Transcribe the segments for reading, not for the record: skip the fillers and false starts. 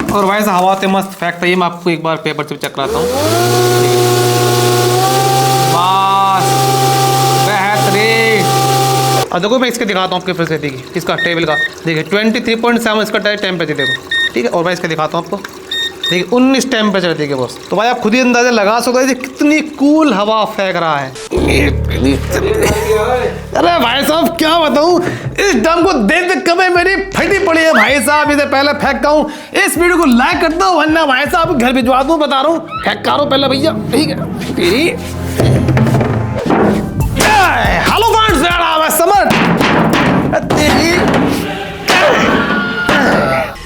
और भाई साहब हवा मस्त फैक्ट है, मैं आपको एक बार पेपर से चेक कराता हूँ। बस बेहतरीन। और देखो मैं इसके दिखाता हूँ आपके फिर से, देखिए इसका टेबल का देखिए 23.7 इसका टेम्परेचर देखो, ठीक है। और भाई इसका दिखाता हूँ आपको, देखिए 19 टेम्परेचर देखिए बॉस। तो भाई आप खुद ही अंदाजा लगा सकते हैं कितनी कूल हवा फेंक रहा है। अरे भाई साहब क्या बताऊं, इस ड्रम को देख कब मेरी फटी पड़ी है भाई साहब, इसे पहले फेंकता हूँ। इस वीडियो को लाइक करता हूँ वरना भाई साहब घर भिजवा दूँ, बता रहा हूँ। फेंका रहा हूँ पहले भैया, ठीक है। हेलो फ्रेंड्स, मैं समर।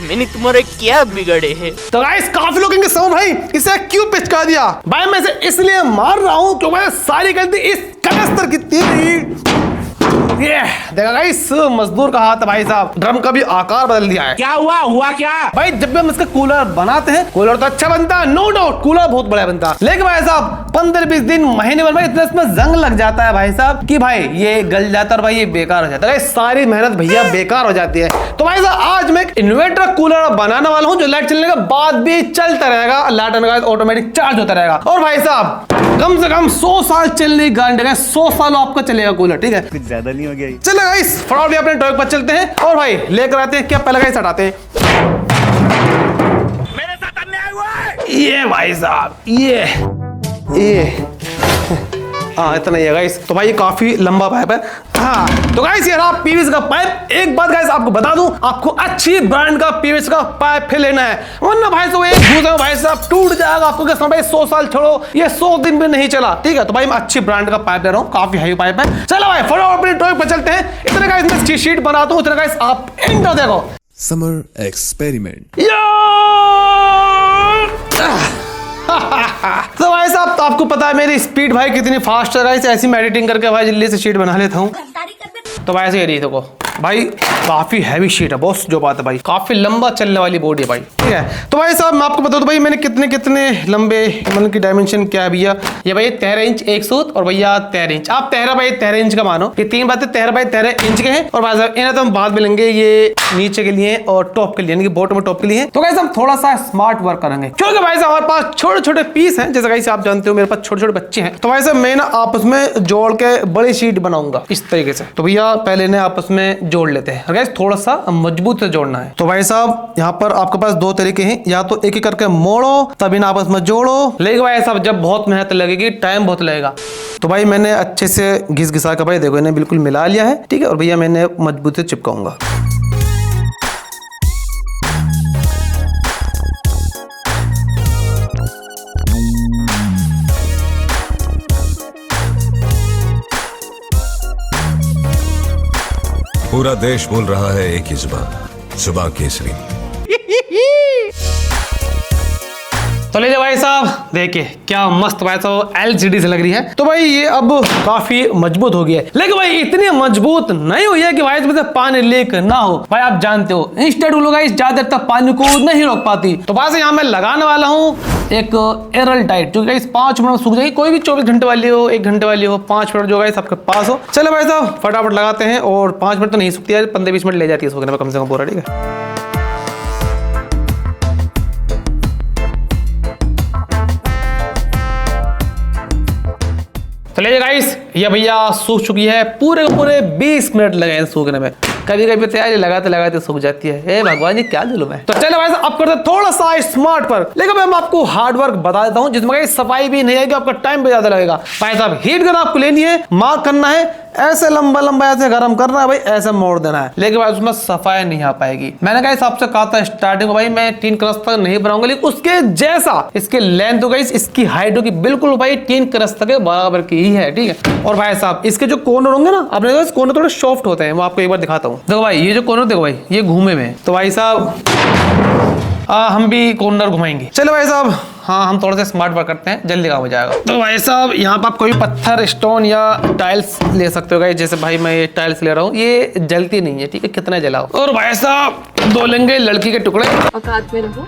मैंने तुम्हारे क्या बिगड़े हैं? तो गाइस काफी लोग कहेंगे समर भाई इसे क्यों पिचका दिया? भाई मैं इसे इसलिए मार रहा हूँ क्योंकि सारी गलती इस कनस्तर की थी। ये देखा गाइस, मजदूर का हाथ है भाई साहब, ड्रम का भी आकार बदल दिया है। क्या हुआ क्या? भाई जब भी हम इसका कूलर बनाते हैं, कूलर तो अच्छा बनता है, नो डाउट कूलर बहुत बड़ा बनता है, लेकिन भाई साहब 15-20 दिन महीने भर में इतना इसमें जंग लग जाता है भाई साहब कि भाई ये गल जाता है और भाई ये बेकार हो जाता है। सारी मेहनत भैया बेकार हो जाती है। तो भाई साहब आज मैं एक इन्वर्टर कूलर बनाने वाला हूँ जो लाइट चलने के बाद भी चलता रहेगा, लाइट आने के बाद ऑटोमेटिक चार्ज होता रहेगा। और भाई साहब कम से कम 100 साल चलने की गारंटी है, 100 साल आपका चलेगा कूलर, ठीक है। कुछ ज्यादा नहीं हो गया? चलो गाइस फटाफट अपने टॉपिक पर चलते हैं और भाई लेकर आते हैं क्या पहले गाइस हटाते हैं। मेरे साथ अन्याय हुआ है। ये भाई साहब ये हाँ इतना ही है गाइस। तो भाई ये काफी लंबा पाइप है। हाँ तो गाइस ये रहा पीवीसी का पाइप। एक बात गाइस आपको बता दूं, आपको अच्छी ब्रांड का पीवीसी का पाइप फिर लेना है, वरना भाई साहब एक घूस है भाई साहब टूट जाएगा। आपको क्या भाई 100 साल छोड़ो, ये 100 दिन भी नहीं चला, ठीक है। तो भाई मैं अच्छी ब्रांड का पाइप ले रहा हूँ, काफी हैवी पाइप है। चलो भाई फटाफट अपने टॉपिक पर चलते हैं। इतने गाइस मैं शीट बनाता हूँ, इतने गाइस आप एंड देखो। Summer experiment. तो भाई साहब तो आपको पता है मेरी स्पीड भाई कितनी फास्ट है गाइस, ऐसी मैं एडिटिंग करके भाई जल्दी से शीट बना लेता हूँ। तो भाई ऐसे ये देखो भाई काफी हैवी शीट है बॉस, जो बात है भाई काफी लंबा चलने वाली बोर्ड है भाई, ठीक है। तो भाई साहब मैं आपको बता दूं भाई मैंने कितने लंबे मतलब की डायमेंशन क्या है भैया, ये भाई 13 इंच एक सूत और भैया 13 इंच, आप 13 इंच का मानो, ये तीन बातें 13 इंच के हैं। और भाई साहब इन्हें तो हम बाद में लेंगे, ये नीचे के लिए और टॉप के लिए यानी कि बॉटम और टॉप के लिए। तो गाइस हम थोड़ा सा स्मार्ट वर्क करेंगे क्योंकि भाई साहब हमारे पास छोटे छोटे पीस हैं, जैसे गाइस आप जानते हो मेरे पास छोटे छोटे बच्चे हैं। तो भाई साहब मैं ना आपस में जोड़ के बड़ी शीट बनाऊंगा इस तरीके से। तो भैया पहले इन्हें आपस में जोड़ लेते हैं, थोड़ा सा मजबूत से जोड़ना है। तो भाई साहब यहाँ पर आपके पास दो तरीके हैं, या तो एक एक करके मोड़ो तब इन आपस में जोड़ो, लेकिन भाई साहब जब बहुत मेहनत लगेगी, टाइम बहुत लगेगा। तो भाई मैंने अच्छे से घिस घिसा कर भाई देखो इन्हें बिल्कुल मिला लिया है, ठीक है। और भैया मैंने मजबूत से चिपकाऊंगा। पूरा देश बोल रहा है एक ही जुबान, जुबान केसरी। तो लीजिए भाई साहब देखिए क्या मस्त भाई साहब LCD से लग रही है। तो भाई ये अब काफी मजबूत हो गया है, लेकिन भाई इतनी मजबूत नहीं हुई है कि भाई इसमें से पानी लीक ना हो। भाई आप जानते हो इंस्टेंट ज्यादा देर तक पानी को नहीं रोक पाती। तो भाई यहाँ मैं लगाने वाला हूँ एक एरल टाइट, जो गाइस 5 मिनट में सूख जाएगी, कोई भी 24 घंटे वाली हो, 1 घंटे वाली हो, 5 मिनट जो गाइस आपके पास हो। चलो भाई साहब फटाफट लगाते हैं। और 5 मिनट तो नहीं सूखती है, 15-20 मिनट ले जाती है सूखने में कम से कम पूरा, ठीक है। तो लीजिए गाइस ये भैया सूख चुकी है, पूरे 20 मिनट लगे हैं सूखने में। कभी कभी तो यार लगाते लगाते सूख जाती है, हे भगवान ये क्या जुल्म है। तो चलो भाई अब करते थोड़ा सा स्मार्ट पर, लेकिन मैं आपको हार्ड वर्क बता देता हूँ जिसमें सफाई भी नहीं आएगी, आपका टाइम भी ज्यादा लगेगा। भाई साहब हीट गन आपको लेनी है, मार्क करना है, ऐसे लंबा लंबा ऐसे गर्म करना है भाई, ऐसे मोड़ देना है, लेकिन भाई उसमें सफाई नहीं आ पाएगी। मैंने गाइस आपसे कहा था स्टार्टिंग में भाई मैं 3 क्रश तक नहीं बनाऊंगा, लेकिन उसके जैसा इसके लेंथ हो गाइस, इसकी हाइट होगी बिल्कुल भाई 3 क्रश तक बराबर की ही है, ठीक है। और भाई साहब इसके जो कॉर्नर होंगे ना, अपने कॉर्नर थोड़े सॉफ्ट होते हैं, वो आपको एक बार दिखाता हूँ। देखो भाई ये जो कॉर्नर देखो भाई ये घूमे में, तो भाई साहब हम भी कॉर्नर घुमाएंगे। चलो भाई साहब हाँ हम थोड़ा सा स्मार्ट वर्क करते हैं, जल्दी काम हो जाएगा। तो भाई साहब यहाँ पर आप कोई पत्थर स्टोन या टाइल्स ले सकते हो गाइस, जैसे भाई मैं ये टाइल्स ले रहा हूँ, ये जलती नहीं है, ठीक है, कितना जलाओ। और भाई साहब 2 लेंगे लड़की के टुकड़े, औकात में रहो,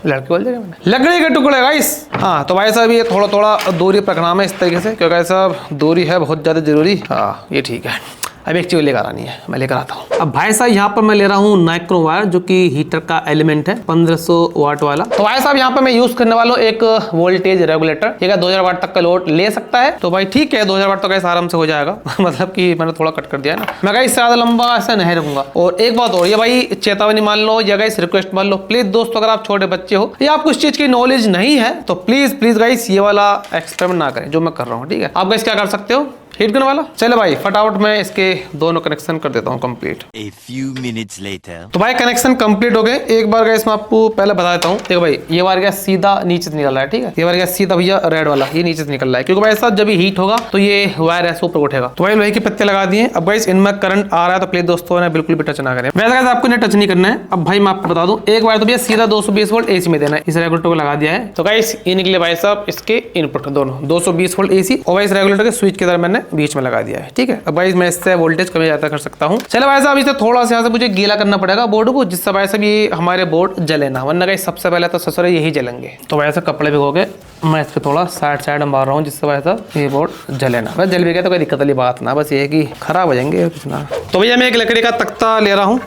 लड़की बोल देगा मैंने, लकड़ी के टुकड़े गाइस। हाँ तो भाई साहब ये थोड़ा थोड़ा दूरी पकड़ना है इस तरीके से, क्योंकि भाई साहब दूरी है बहुत ज्यादा जरूरी। हाँ ये ठीक है। अब एक चीज लेकर आनी है, मैं लेकर आता हूँ। अब भाई साहब यहाँ पर मैं ले रहा हूँ नाइक्रो वायर, जो कि हीटर का एलिमेंट है 1500 वाट वाला। तो भाई साहब यहाँ पर मैं यूज करने वाला हूँ एक वोल्टेज रेगुलेटर, ठीक है, 2000 वाट तक का लोड ले सकता है। तो भाई ठीक है, 2000 वाट तो कैसे आराम से हो जाएगा मतलब कि मैंने थोड़ा कट कर दिया है ना, मैं इससे ज्यादा लंबा ऐसा नहीं रखूंगा। और एक बात और, ये भाई चेतावनी मान लो या गाइस रिक्वेस्ट मान लो, प्लीज दोस्तों, अगर आप छोटे बच्चे हो या आपको इस चीज की नॉलेज नहीं है तो प्लीज प्लीज गाइस ये वाला एक्सपेरिमेंट ना करें जो मैं कर रहा हूँ, ठीक है। आप गाइस क्या कर सकते हो, हीट गन वाला। चलो भाई फटाफट मैं इसके दोनों कनेक्शन कर देता हूँ complete. A few minutes later. तो भाई कनेक्शन कंप्लीट हो गए। एक बार गाइस मैं आपको पहले बता देता हूँ, देखो भाई ये वायर गया सीधा नीचे से निकल रहा है, ठीक है, ये वायर गया सीधा भैया रेड वाला, ये नीचे से निकल रहा है, क्योंकि भाई साहब जब ये हीट होगा तो ये वायर ऐसे ऊपर उठेगा। तो भाई लोहे के पत्ते लगा दिए। अब गाइस इनमें करंट आ रहा है, तो प्लीज दोस्तों ने बिल्कुल भी टच ना करें। वैसे गाइस आपको इन्हें टच नहीं करना है। अब भाई मैं आपको बता दूं, एक वायर तो भैया सीधा 220 वोल्ट एसी में देना है, इस रेगुलेटर को लगा दिया है। तो गाइस ये निकले भाई साहब इसके इनपुट दोनों 220 वोल्ट एसी, और इस रेगुलेटर के स्विच की तरह मैंने बीच में लगा दिया है, ठीक है। अब भाई मैं इससे वोल्टेज कमी ज्यादा कर सकता हूँ। चलो भाई साहब इसे थोड़ा सा यहाँ से मुझे गीला करना पड़ेगा बोर्ड को, जिससे भाई साहब ये हमारे बोर्ड जले ना, वरना गाइस सबसे पहले तो ससुर यही जलेंगे। तो भाई साहब कपड़े भिगो के मैं इस पे थोड़ा साइड मार रहा हूँ, जिससे भाई साहब ये बोर्ड जले ना। बस जल भी गया तो कोई दिक्कत वाली बात ना, बस ये है कि खराब हो जाएंगे कुछ ना। तो भैया मैं एक लकड़ी का तख्ता ले रहा हूँ,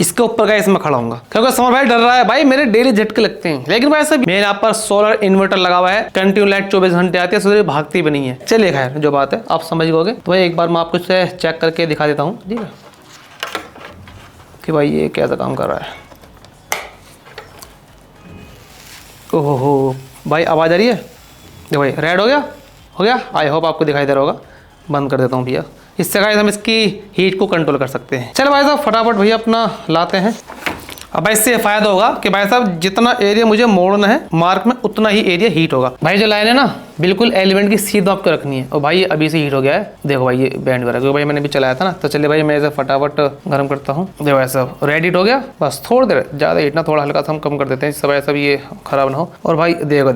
इसके ऊपर का इसमें खड़ा हूंगा, क्योंकि समर भाई डर रहा है, भाई मेरे डेली झटके लगते हैं। लेकिन भाई साहब मेरे यहाँ पर सोलर इन्वर्टर लगा हुआ है, कंटिन्यू लाइट 24 घंटे आती है, सूर्य भागती भी नहीं है। चलिए खैर जो बात है आप समझ गए। तो भाई एक बार मैं आपको इसे चेक करके दिखा देता हूँ, ठीक है, कि भाई ये कैसा काम कर रहा है। ओहो भाई आवाज आ रही है, देखो भाई रेड हो गया। आई होप आपको दिखाई दे रहा होगा। बंद कर देता हूँ भैया, इससे गाइस हम इसकी हीट को कंट्रोल कर सकते हैं। चलो भाई साहब फटाफट भैया अपना लाते हैं। अब भाई इससे फायदा होगा कि भाई साहब जितना एरिया मुझे मोड़ना है मार्क में, उतना ही एरिया हीट होगा। भाई जो लाइन है ना बिल्कुल एलिमेंट की सीधा आपको रखनी है। और भाई अभी से हीट हो गया है, देखो भाई ये बैंड कर रहा है, क्योंकि भाई मैंने भी चलाया था ना। तो चलिए भाई मैं इसे फटाफट गर्म करता हूँ। देखो भाई साहब रेड हीट हो गया, बस थोड़ी देर ज़्यादा हीट ना, थोड़ा हल्का सा हम कम कर देते हैं, जिससे भाई साहब ये खराब ना हो। और भाई देखो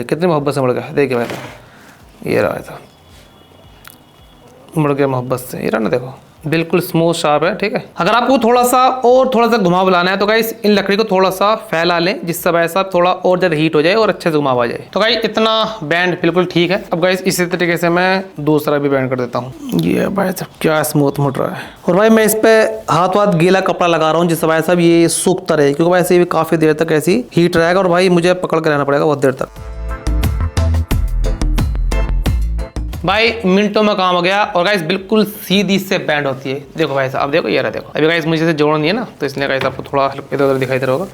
कितनी मोहब्बत से मुड़ गया, देखिए भाई साहब ये रहा भाई साहब मुड़ गया मोहब्बत से, ये रहा ना, देखो बिल्कुल स्मूथ शार्प है, ठीक है। अगर आपको थोड़ा सा घुमाव लाना है तो गाइस इन लकड़ी को थोड़ा सा फैला लें, जिससे भाई साहब थोड़ा और ज्यादा हीट हो जाए और अच्छे से घुमाव आ जाए। तो गाइस इतना बैंड बिल्कुल ठीक है। अब गाइस इसी तरीके से मैं दूसरा भी बैंड कर देता हूँ। ये भाई साहब क्या स्मूथ मुड़ रहा है। और भाई मैं इस पे हाथ गीला कपड़ा लगा रहा हूँ, जिससे भाई साहब ये सूखता रहे, क्योंकि भाई ये भी काफी देर तक ऐसी हीट रहेगा और भाई मुझे पकड़ कर रहना पड़ेगा बहुत देर तक। भाई मिनटों में काम हो गया। और गाइस बिल्कुल सीधी से बैंड होती है, देखो भाई साहब, अब देखो ये रहा, देखो अभी गाइस मुझे से जोड़नी है ना, तो इसलिए गाइस आपको थोड़ा इधर उधर दिखाई दे रहा होगा।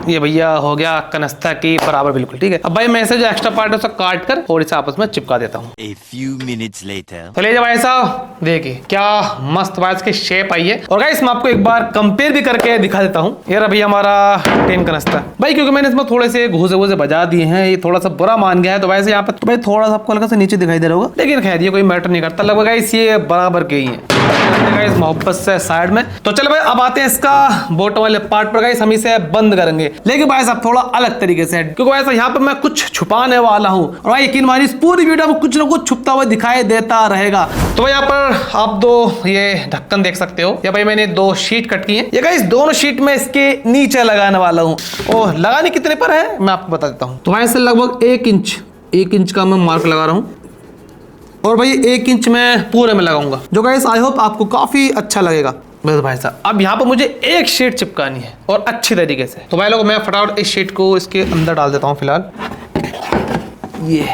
ये भैया हो गया कनस्ता की बराबर बिल्कुल, ठीक है। अब भाई मैं इसे जो एक्स्ट्रा पार्ट है उसे काट कर और इसे आपस में चिपका देता हूँ। A few minutes later. तो ले भाई साहब देखिए क्या मस्त भाई इसकी शेप आई है। और गाइस मैं आपको एक बार कंपेयर भी करके दिखा देता हूँ। ये रहा भैया हमारा टेन कनस्ता भाई, क्योंकि मैंने इसमें थोड़े से घूसे बजा दिए हैं, ये थोड़ा सा बुरा मान गया है। तो वैसे यहाँ पर तो भाई थोड़ा सा आपको हल्का सा नीचे दिखाई दे रहा होगा, लेकिन खैर ये कोई मैटर नहीं करता, लगभग गाइस ये बराबर के ही है गाइस मोहब्बत से साइड में। तो चलो भाई अब आते हैं इसका बॉटम वाले पार्ट पर। गाइस हम इसे बंद करेंगे, लेकिन भाई साहब थोड़ा अलग तरीके से, क्योंकि भाई साहब यहाँ पर मैं कुछ छुपाने वाला हूँ। और भाई यकीन मानिए इस पूरी वीडियो में कुछ ना कुछ छुपता हुआ दिखाई देता रहेगा। तो भाई यहाँ पर आप दो ये ढक्कन देख सकते हो, या भाई मैंने 2 शीट कट की है। ये गाइस दोनों शीट में इसके नीचे लगाने वाला हूँ। और लगाने कितने पर है मैं आपको बता देता हूँ। तो भाई से लगभग 1 इंच का मैं मार्क लगा रहा हूँ, और भाई 1 इंच में पूरे में लगाऊंगा, जो गाइस आई होप आपको काफी अच्छा लगेगा। बस भाई साहब अब यहाँ पर मुझे एक शीट चिपकानी है और अच्छी तरीके से। तो भाई लोग मैं फटाफट इस शीट को इसके अंदर डाल देता हूँ फिलहाल। ये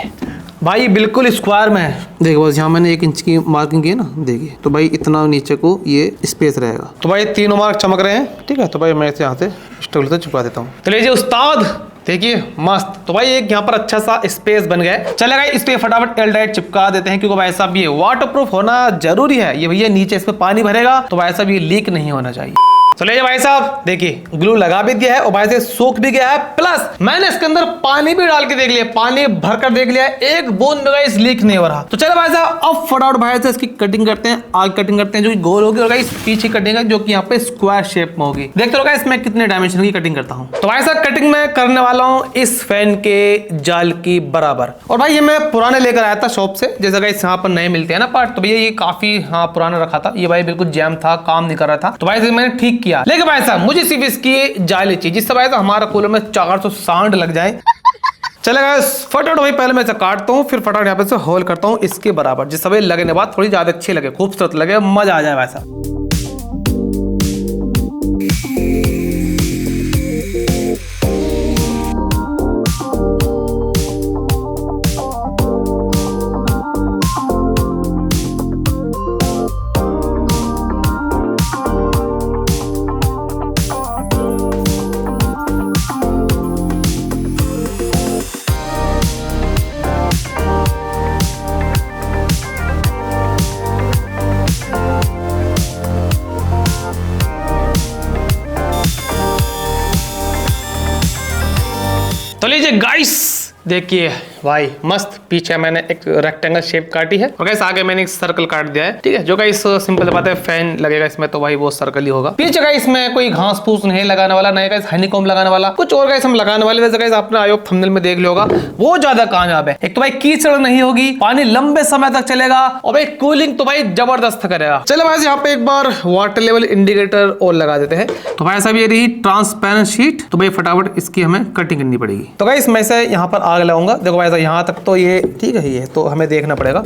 भाई बिल्कुल स्क्वायर में है, देखो बस यहाँ मैंने 1 इंच की मार्किंग की है ना, देखिए। तो भाई इतना नीचे को ये स्पेस रहेगा। तो भाई तीनों मार्क चमक रहे हैं, ठीक है। तो भाई मैं इसे यहाँ से स्टूल से चिपका देता हूँ। तो लीजिए उस्ताद देखिए मस्त। तो भाई एक यहाँ पर अच्छा सा स्पेस बन गया है। चलेगा इस पे फटाफट एल्डाइट चिपका देते हैं, क्योंकि भाई साहब ये वाटरप्रूफ होना जरूरी है। ये भैया नीचे इस पे पानी भरेगा तो भाई साहब ये लीक नहीं होना चाहिए। चलिए भाई साहब देखिए ग्लू लगा भी दिया है और भाई से सूख भी गया है, प्लस मैंने इसके अंदर पानी भी डाल के देख लिया, पानी भरकर देख लिया, एक बूंद में गाइस लीक नहीं हो रहा। तो चलो भाई साहब अब फटाफट भाई से इसकी कटिंग करते हैं, आग कटिंग करते हैं जो कि गोल होगी, और गाइस पीछे कटिंग है जो कि यहाँ पे स्क्वायर शेप में होगी। देखते रहो गाइस मैं कितने डायमेंशन की कटिंग करता हूँ। तो भाई साहब कटिंग मैं करने वाला हूँ इस फैन के जाल की बराबर। और भाई ये मैं पुराने लेकर आया था शॉप से, जैसे गाइस यहाँ पर नए मिलते हैं ना पार्ट। तो भैया ये काफी पुराना रखा था, ये भाई बिल्कुल जैम था, काम नहीं कर रहा था। तो भाई मैंने ठीक किया, लेकिन भाई साहब मुझे सिर्फ इसकी जाली चाहिए, जिससे भाई हमारा कूलर में 400 साउंड लग जाए। चले गाइस फटाफट भाई पहले मैं इसे काटता हूँ, फिर फटाफट यहाँ पे से होल करता हूँ इसके बराबर, जिस समय लगने के बाद थोड़ी ज्यादा अच्छी लगे, खूबसूरत लगे, मजा आ जाए वैसा। तो लीजिए गाइस देखिए भाई मस्त पीछे मैंने एक रेक्टेंगल शेप काटी है और गाइस आगे मैंने एक सर्कल काट दिया है, ठीक है। जो गाइस सिंपल बात है, फैन लगेगा इसमें तो भाई वो सर्कल ही होगा। पीछे गाइस इसमें कोई घास फूस नहीं लगाने वाला, नहीं गाइस हनीकॉम्ब लगाने वाला, कुछ और गाइस हम लगाने वाले। वैसे गाइस आपने आयोग थंबनेल में देख लिया होगा, वो ज्यादा कामयाब है। एक तो भाई कीचड़ नहीं होगी, पानी लंबे समय तक चलेगा और भाई कूलिंग तो भाई जबरदस्त करेगा। चलो भाई यहाँ पे एक बार वाटर लेवल इंडिकेटर और लगा देते हैं। तो भाई साहब ये रही ट्रांसपेरेंट शीट, तो भाई फटाफट इसकी हमें कटिंग करनी पड़ेगी। तो गाइस मैं इसे यहाँ पर आग लगाऊंगा। देखो भाई यहाँ तक तो ये ठीक है, ये तो हमें देखना पड़ेगा।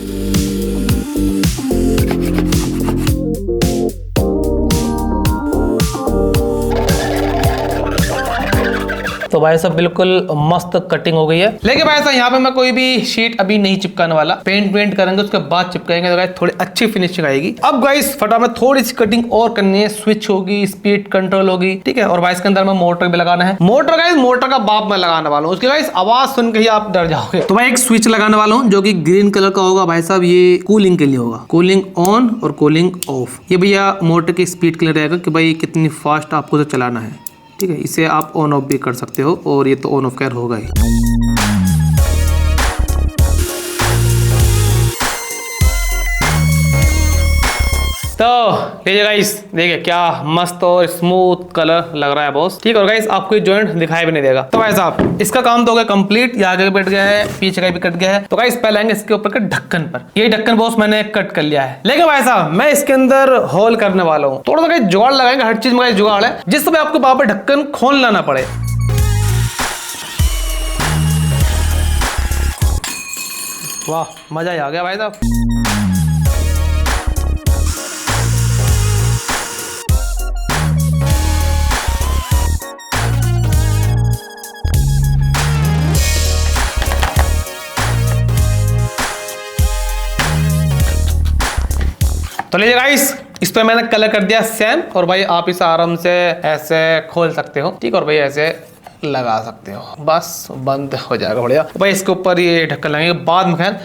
तो भाई साहब बिल्कुल मस्त कटिंग हो गई है। लेकिन भाई साहब यहाँ पे मैं कोई भी शीट अभी नहीं चिपकाने वाला, पेंट करेंगे उसके बाद चिपकाएंगे तो गाइस थोड़ी अच्छी फिनिशिंग आएगी। अब गाइस फटाफट थोड़ी सी कटिंग और करनी है, स्विच होगी, स्पीड कंट्रोल होगी, ठीक है। और भाई इसके अंदर में मोटर भी लगाना है। मोटर गाइस मोटर का बाप मैं लगाने वाला हूँ, उसकी गाइस आवाज सुन के ही आप डर जाओगे। तो भाई एक स्विच लगाने वाला हूँ जो कि ग्रीन कलर का होगा भाई साहब, ये कूलिंग के लिए होगा, कूलिंग ऑन और कूलिंग ऑफ। ये भैया मोटर की स्पीड के लिए रहेगा कि भाई कितनी फास्ट आपको तो चलाना है, ठीक है। इसे आप ऑन ऑफ भी कर सकते हो और ये तो ऑन ऑफ खैर होगा ही। तो लीजिए गाइस देखिए क्या मस्त और स्मूथ कलर लग रहा है बॉस, ठीक है। और गाइस आपको जॉइंट दिखाई भी नहीं देगा। तो भाई साहब इसका काम तो हो गया कंप्लीट, ये आगे बैठ गया है, पीछे का भी कट गया है। तो गाइस पहले आएंगे इसके ऊपर के ढक्कन पर। ये ढक्कन बॉस मैंने कट कर लिया है, लेकिन भाई साहब मैं इसके अंदर होल करने वाला हूँ। थोड़ा सा गाइस जुगाड़ लगाएंगे, हर चीज में जुगाड़ है, जिस समय आपको वहां पर ढक्कन खोलना ना पड़े। वाह मजा ही आ गया भाई साहब। तो लीजिए गाइस इस पे मैंने कलर कर दिया सेम, और भाई आप इसे आराम से ऐसे खोल सकते हो, ठीक है। और भाई ऐसे लगा सकते हो, बस बंद हो जाएगा बढ़िया। भाई इसके ऊपर ये ढक्कन लगेंगे बाद में खैर।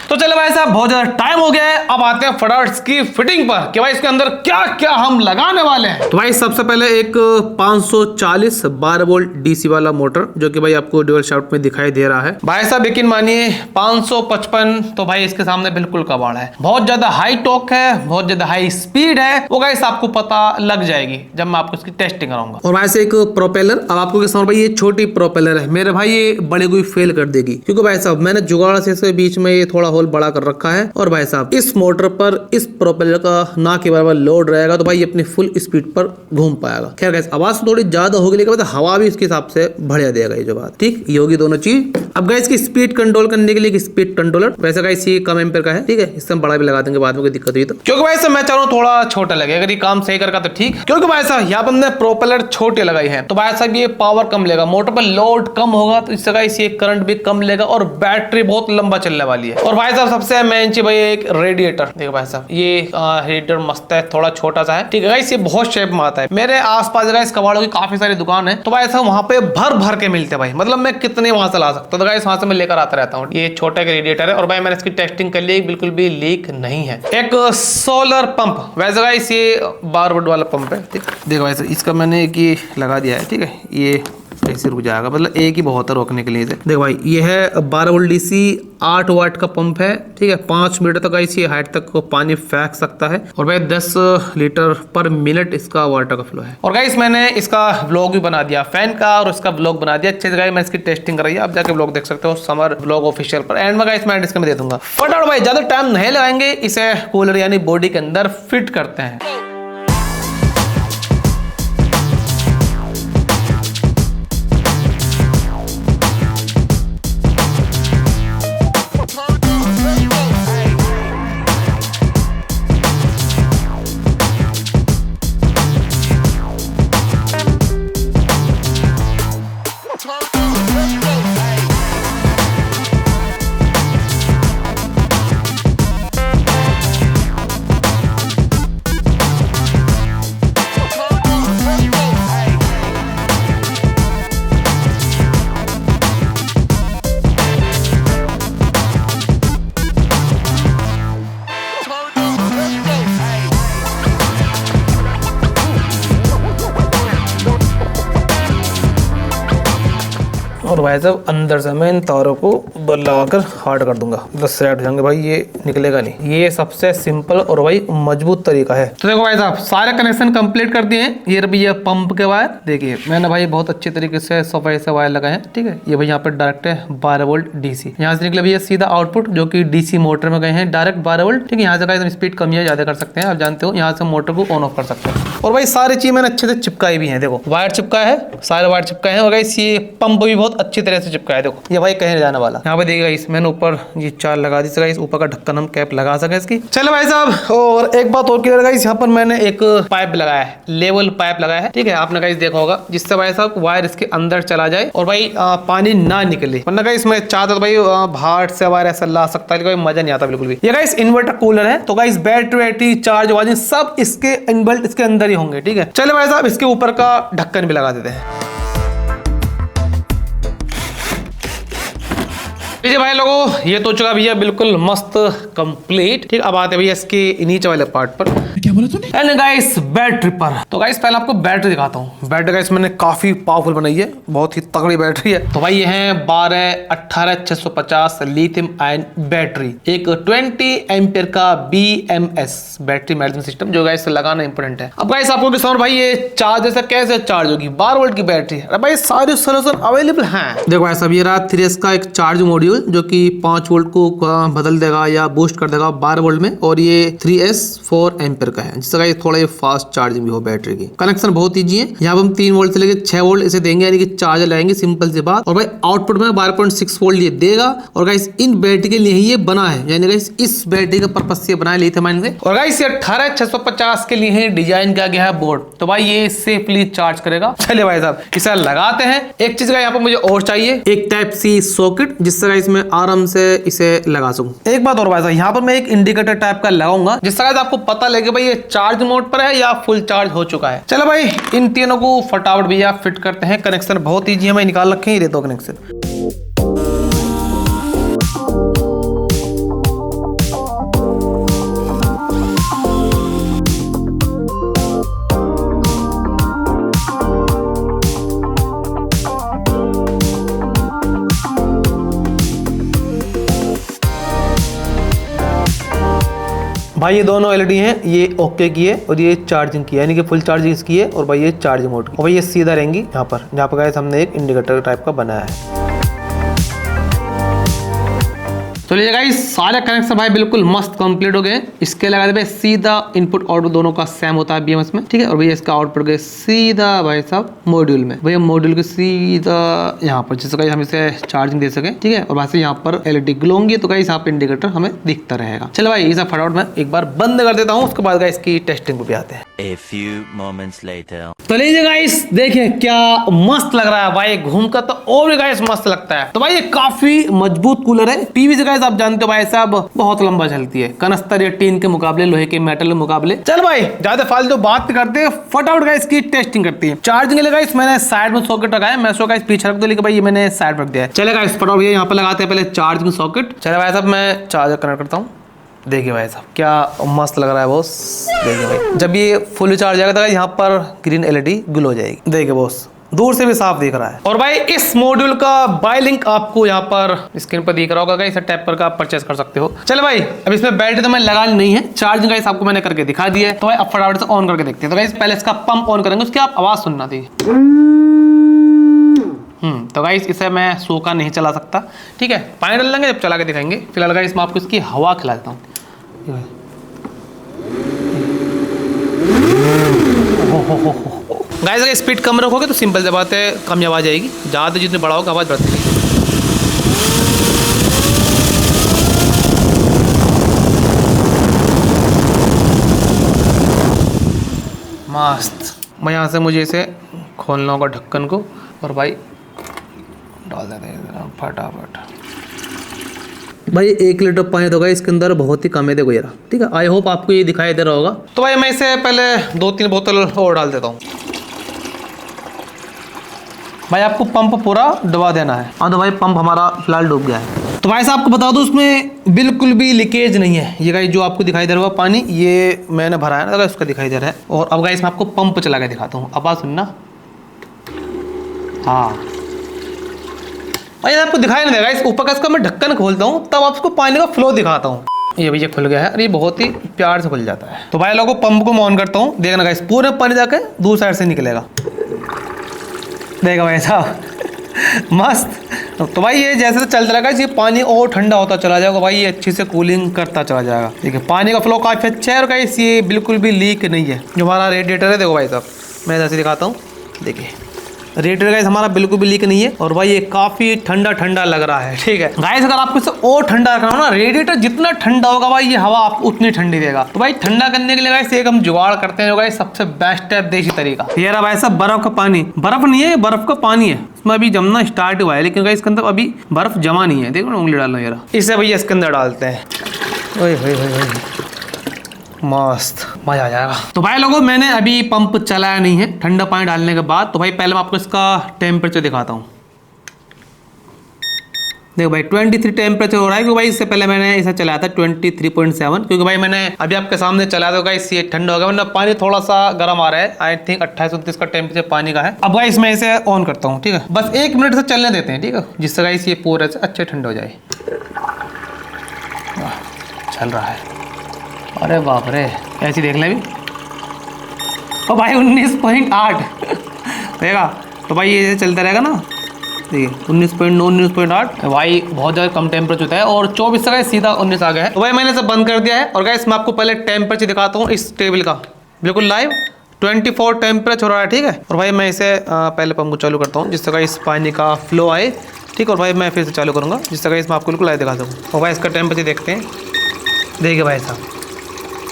तो चलो भाई साहब बहुत ज्यादा टाइम हो गया है, अब आते हैं फटाफट इसकी फिटिंग पर कि भाई इसके अंदर क्या क्या हम लगाने वाले हैं। तो भाई सबसे पहले एक 540 12 वोल्ट डीसी वाला मोटर, जो कि भाई आपको ड्यूअल शाफ्ट में दिखाई दे रहा है। भाई साहब यकीन मानिए 555 तो भाई इसके सामने बिल्कुल कबाड़ है। बहुत ज्यादा हाई टॉर्क है, बहुत ज्यादा हाई स्पीड है, वो गाइस आपको पता लग जाएगी जब मैं आपको इसकी टेस्टिंग कराऊंगा। और भाई से एक प्रोपेलर, अब आपको किस भाई ये छोटी प्रोपेलर है मेरे भाई, ये बड़े को फेल कर देगी, क्योंकि भाई साहब मैंने जुगाड़ से इसके बीच में ये थोड़ा होल बड़ा कर रखा है। और भाई साहब इस मोटर पर इस प्रोपेलर का ना के बराबर लोड रहेगा, तो भाई ये अपनी फुल स्पीड पर घूम पाएगा। खैर गाइस आवाज थोड़ी ज्यादा होगी, लेकिन हवा भी इसके हिसाब से बढ़िया देगा ये जो बात, ठीक ये होगी दोनों चीज। अब गाइस की स्पीड कंट्रोल करने के लिए एक स्पीड कंट्रोलर, वैसे गाइस ये कम एम्पीयर का है, ठीक है। इससे बड़ा भी लगा देंगे बाद में कोई दिक्कत हुई तो, क्योंकि भाई साहब मैं चाह रहा हूँ थोड़ा छोटा लगे, अगर ये काम सही करेगा तो ठीक। क्योंकि भाई साहब यहाँ पर हमने प्रोपेलर छोटे लगाई है, तो भाई साहब ये पावर कम लेगा, मोटर पर लोड कम होगा, तो इससे गाइस ये करंट भी कम लेगा और बैटरी बहुत लंबा चलने वाली है। और भाई साहब सबसे मेन चीज भाई एक रेडिएटर, देखो भाई साहब ये रेडिएटर मस्त है, थोड़ा छोटा सा है, ठीक है गाइस। ये बहुत शेप में आता है, मेरे आसपास गाइस कबाड़ों की काफी सारी दुकान है, तो भाई साहब वहां पे भर भर के मिलते हैं भाई, मतलब मैं कितने वहां से ला सकता हूँ, तो गाइस वहां से मैं लेकर आता रहता हूँ। ये छोटा रेडिएटर है और भाई मैंने इसकी टेस्टिंग कर ली, बिल्कुल भी लीक नहीं है। एक सोलर पंप, वैसे गाइस ये 12 वोल्ट वाला पंप है, ठीक देखो भाई साहब इसका मैंने एक ये लगा दिया है, ठीक है। ये ऐसे रुक जाएगा, मतलब एक ही बहुत है रोकने के लिए। देखो भाई ये है 12 वोल्ट डीसी 8 वाट का पंप है, ठीक है। 5 मीटर तक गाइस ये हाइट तक पानी फेंक सकता है, और भाई 10 लीटर पर मिनट इसका वाटर का फ्लो है। और गाइस मैंने इसका व्लॉग भी बना दिया फैन का, और उसका व्लॉग बना दिया अच्छे से गाइस, मैं इसकी टेस्टिंग कराई, आप जाके व्लॉग देख सकते हो समर व्लॉग ऑफिशियल पर। एंड में गाइस मैं डिस्क्रिप्शन में दे दूंगा। फटाफट भाई ज्यादा टाइम नहीं लगाएंगे, इसे कूलर यानी बॉडी के अंदर फिट करते हैं। और भाई साहब अंदर से मैं इन तारों को बल लगाकर हार्ड कर दूंगा, मतलब सेट हो जाएंगे भाई, ये निकलेगा नहीं। ये सबसे सिंपल और भाई मजबूत तरीका है। तो देखो भाई साहब सारे कनेक्शन कंप्लीट कर दिए हैं। ये भैया पंप के वायर देखिए मैंने भाई बहुत अच्छे तरीके से सफाई से वायर लगाए हैं, ठीक है। ये भाई यहाँ पे डायरेक्ट है 12 वोल्ट डीसी, यहाँ से निकले भैया सीधा आउटपुट जो कि डीसी मोटर में गए हैं डायरेक्ट 12 वोल्ट, ठीक है। यहाँ से गाइस हम स्पीड कम या ज्यादा कर सकते हैं, आप जानते हो। यहाँ से मोटर को ऑन ऑफ कर सकते हैं। और भाई सारी चीज मैंने अच्छे से चिपकाई भी है, देखो वायर चिपकाया है, सारे वायर चिपकाए हैं। और गाइस ये पंप भी बहुत अच्छी तरह से चिपकाया है, देखो ये भाई कहीं जाने वाला। यहाँ पे देखिएगा इस मैंने ऊपर ये 4 लगा दी, इस ऊपर का ढक्कन हम कैप लगा सके इसकी। चलो भाई साहब और एक बात और क्लियर गाइस, यहाँ पर मैंने एक पाइप लगाया है, लेवल पाइप लगाया है, ठीक है। आपने गाइस देखा होगा, जिससे भाई साहब वायर इसके अंदर चला जाए और भाई पानी ना निकले। वरना गाइस मैं चाहता तो भाई बाहर से वायर ऐसा ला सकता है, लेकिन मजा नहीं आता बिल्कुल भी। ये गाइस इन्वर्टर कूलर है, तो गाइस बैटरी चार्ज वार्जिंग सब इसके इनबिल्ट इसके अंदर ही होंगे, ठीक है। चलो भाई साहब इसके ऊपर का ढक्कन भी लगा देते हैं। भाई लोगों ये तो चुका भैया बिल्कुल मस्त कंप्लीट, ठीक। अब आते भैया इसके नीचे वाले पार्ट पर, क्या बोला तूने? एंड गाइस बैटरी पर। तो गाइस पहले आपको बैटरी दिखाता हूँ। बैटरी गाइस मैंने काफी पावरफुल बनाई है, बहुत ही तगड़ी बैटरी है। तो भाई ये है 12-18-650 लिथियम आयन बैटरी, एक 20 एम्पियर का BMS बैटरी मैनेजमेंट सिस्टम, जो गाइस लगाना इंपॉर्टेंट है। अब गाइस आपको किसान भाई ये चार्ज ऐसा कैसे चार्ज होगी, 12 वोल्ट की बैटरी। अरे भाई सारे सोल्यूशन अवेलेबल हैं। देखो भाई साहब ये रहा 3S का एक चार्ज मॉड्यूल जो कि 5 वोल्ट को बदल देगा या बूस्ट कर देगा 12 वोल्ट में, और ये 3S 4 एम्पियर का है, जिससे थोड़ा ये फास्ट चार्जिंग भी हो बैटरी की। कनेक्शन बहुत ईजी है, यहाँ पर हम 3 वोल्ट से लेकर 6 वोल्ट इसे देंगे, यानी कि चार्जर लगाएंगे, सिंपल सी बात। और भाई आउटपुट में 12.6 वोल्ट ये देगा। और गाइस इन बैटरी के लिए ही ये बना है, यानी गाइस इस बैटरी का पर्पस से बनाया लिथियम आयन से। और गाइस ये 18-650 के लिए ही डिजाइन किया गया है बोर्ड, तो भाई ये सेफली चार्ज करेगा। चलिए भाई साहब इसे लगाते हैं। एक चीज का यहाँ पर मुझे और चाहिए, एक टाइप सी सॉकेट, जिससे गाइस मैं आराम से इसे लगा सकूं। एक बात और भाई साहब, यहाँ पर मैं एक इंडिकेटर टाइप का लगाऊंगा, जिससे गाइस आपको पता लगे भाई ये चार्ज मोड पर है या फुल चार्ज हो चुका है। चलो भाई इन तीनों को फटाफट भैया फिट करते हैं। कनेक्शन बहुत ईजी है, मैं निकाल रखे हैं, ये दो कनेक्शन। भाई ये दोनों एलईडी हैं, ये ओके की है और ये चार्जिंग की है, यानी कि फुल चार्जिंग इसकी है। और भाई ये चार्जिंग मोड की, और भाई ये सीधा रहेंगी यहाँ पर, जहाँ पर गाइस हमने एक इंडिकेटर टाइप का बनाया है। तो लीजिए गाइस सारे कनेक्शन भाई बिल्कुल मस्त कंप्लीट हो गए। इसके लगा दे सीधा इनपुट आउटपुट दोनों का सेम होता है BMS में, ठीक है। और भैया इसका आउटपुट गए सीधा भाई साहब मॉड्यूल में, भैया मॉड्यूल के सीधा यहाँ पर, जिससे गाइस हम इसे चार्जिंग दे सके, ठीक है। और वैसे यहाँ पर LED ग्लो होंगी, तो गाइस यहाँ पे इंडिकेटर हमें दिखता रहेगा। चलो भाई इसे फटाफट मैं एक बार बंद कर देता हूँ, उसके बाद गाइस की टेस्टिंग को भी आते हैं। A few moments later. तो लीजिए गाइस देखिए क्या मस्त लग रहा है भाई, घूम कर तो और भी गाइस मस्त लगता है। तो भाई ये काफी मजबूत कूलर है। PVC गाइस आप जानते हो भाई साहब बहुत लंबा चलती है, कनस्तर या टीन के मुकाबले, लोहे के मेटल के मुकाबले। चल भाई ज्यादा फालतू बात करते हैं, फटाफट गाइस की टेस्टिंग करती है। चार्जिंग के लिए गाइस मैंने साइड में सॉकेट लगाया, मैं सो गाइस पीछे रख दो, लेकिन भाई ये मैंने साइड रख दिया है। चले गाइस फटाफट ये यहाँ पे लगाते हैं पहले चार्जिंग सॉकेट। चले भाई साहब मैं चार्जर कनेक्ट करता हूँ। देखिए भाई साहब क्या मस्त लग रहा है बॉस। देखिए भाई जब ये फुल चार्ज जाएगा तो यहाँ पर ग्रीन LED ग्लो हो जाएगी, देखिए बॉस दूर से भी साफ दिख रहा है। और भाई इस मॉड्यूल का बाय लिंक आपको यहाँ पर स्क्रीन पर दिख रहा होगा, इसे टैप करके आप परचेस कर सकते हो। चलो भाई अब इसमें बैटरी तो मैं लगानी नहीं है, चार्जिंग गाइस आपको मैंने करके दिखा दिया है। तो भाई अब फटाफट से ऑन करके देखते हैं। तो गाइस पहले इसका पंप ऑन करेंगे, उसकी आप आवाज सुनना थी। तो गाइस इसे मैं सूखा नहीं चला सकता, ठीक है। पानी डाल लेंगे जब चला के दिखाएंगे। फिलहाल गाइस मैं आपको इसकी हवा खिला देता हूँ। गाइस अगर स्पीड कम रखोगे तो सिंपल सी बात है कम आवाज आएगी, ज़्यादा जितनी बड़ा होगा आवाज बढ़ती है। मस्त। मैं यहाँ से मुझे इसे खोलना होगा ढक्कन को, और भाई डाल देते हैं फटाफट। भाई 1 लीटर पानी तो इसके अंदर बहुत ही कम है, देखो यार, ठीक है। आई होप आपको ये दिखाई दे रहा होगा। तो भाई मैं इसे पहले 2-3 बोतल और डाल देता हूँ। भाई आपको पंप पूरा डुबा देना है। हाँ तो भाई पंप हमारा फिलहाल डूब गया है। तो भाई साहब आपको बता दो उसमें बिल्कुल भी लीकेज नहीं है। ये गाइस जो आपको दिखाई दे रहा है पानी, ये मैंने भरा है ना, उसका दिखाई दे रहा है। और अब गाइस मैं आपको पंप चला के दिखाता हूँ, अब बात सुनना। हाँ और ये आपको दिखाई नहीं देगा, इस ऊपर का इसका मैं ढक्कन खोलता हूँ तब आपको पानी का फ्लो दिखाता हूँ। ये भैया खुल गया है और ये बहुत ही प्यार से खुल जाता है। तो भाई लोगों पंप को मैं ऑन करता हूँ, देखना गाइस पूरे पानी जाके दूसरी साइड से निकलेगा, देखा भाई साहब मस्त। तो भाई ये जैसे चलता रहेगा ये पानी और ठंडा होता चला जाएगा भाई, ये अच्छी से कूलिंग करता चला जाएगा। ठीक है, पानी का फ्लो काफ़ी अच्छा है और गाइस ये बिल्कुल भी लीक नहीं है। जो हमारा रेडिएटर है देखो भाई साहब, मैं जैसे दिखाता हूँ, देखिए रेडिएटर गाइस हमारा बिल्कुल भी लीक नहीं है और भाई ये काफ़ी ठंडा ठंडा लग रहा है। ठीक है गाइस, अगर आपको इसे और ठंडा रखना हो ना, रेडिएटर जितना ठंडा होगा भाई ये हवा आपको उतनी ठंडी देगा। तो भाई ठंडा करने के लिए गाइस एक हम जुगाड़ करते हैं जो गाइस सबसे बेस्ट है देसी तरीका। ये रहा भाई साहब बर्फ का पानी, बर्फ नहीं है बर्फ का पानी है, इसमें अभी जमना स्टार्ट हुआ है लेकिन गाइस इसके अंदर अभी बर्फ जमा नहीं है। देखो ना उंगली डालना, ये रहा, इसे भैया इसके अंदर डालते हैं, ओए होए होए होए मस्त मजा आ जाएगा। तो भाई लोगों मैंने अभी पंप चलाया नहीं है ठंडा पानी डालने के बाद, तो भाई पहले मैं आपको इसका टेम्परेचर दिखाता हूँ। देखो भाई 23 टेम्परेचर हो रहा है क्योंकि भाई इससे पहले मैंने इसे चलाया था 23.7, क्योंकि भाई मैंने अभी आपके सामने चलाया था गाइस ये ठंडा हो गया, वरना पानी थोड़ा सा गर्म आ रहा है। आई थिंक 28-29 का टेम्परेचर पानी का है। अब गाइस मैं इसे ऑन करता हूँ, ठीक है बस 1 मिनट से चलने देते हैं, ठीक है जिससे गाइस ये पूरे से अच्छे ठंडा हो जाए। चल रहा है, अरे बाप रे ऐसी देख ले भी, ओ भाई 19.8 रहेगा। तो भाई ये चलता रहेगा ना, देखिए 19.9 19.8 भाई बहुत ज़्यादा कम टेम्परेचर होता है और 24 से सीधा 19 आ गया है। तो भाई मैंने इसे बंद कर दिया है और गाइस मैं आपको पहले टेम्परेचर दिखाता हूँ इस टेबल का, बिल्कुल लाइव 24 टेम्परेचर हो रहा है। ठीक है, और भाई मैं इसे पहले पंप को चालू करता हूँ जिससे गाइस पानी का फ्लो आए। ठीक, और भाई मैं फिर से चालू करूँगा जिससे गाइस मैं आपको बिल्कुल लाइव दिखा सकूँ। और भाई इसका टेम्परेचर देखते हैं, देखिए भाई साहब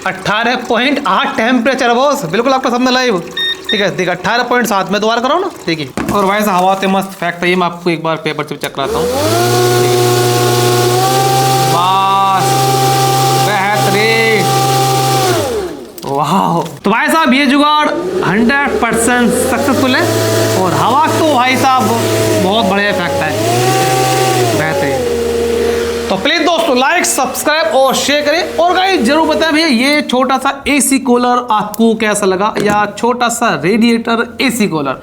18.8 टेम्परेचर बॉस, बिल्कुल आपका सामने लाइव। ठीक है देखिए 18.7 में दोबारा कराओ ना, देखिए। और भाई साहब हवा तो मस्त फैक्ट है, मैं आपको एक बार पेपर से चेक कराता हूँ। बस बेहतरीन, वाह। तो भाई साहब ये जुगाड़ 100% सक्सेसफुल है और हवा तो भाई साहब बहुत बढ़िया इफेक्ट है, बेहतरीन। तो प्लीज दोस्तों लाइक सब्सक्राइब और शेयर करें और गाइस जरूर बताएं भैया ये छोटा सा एसी कूलर आपको कैसा लगा या छोटा सा रेडिएटर एसी कूलर।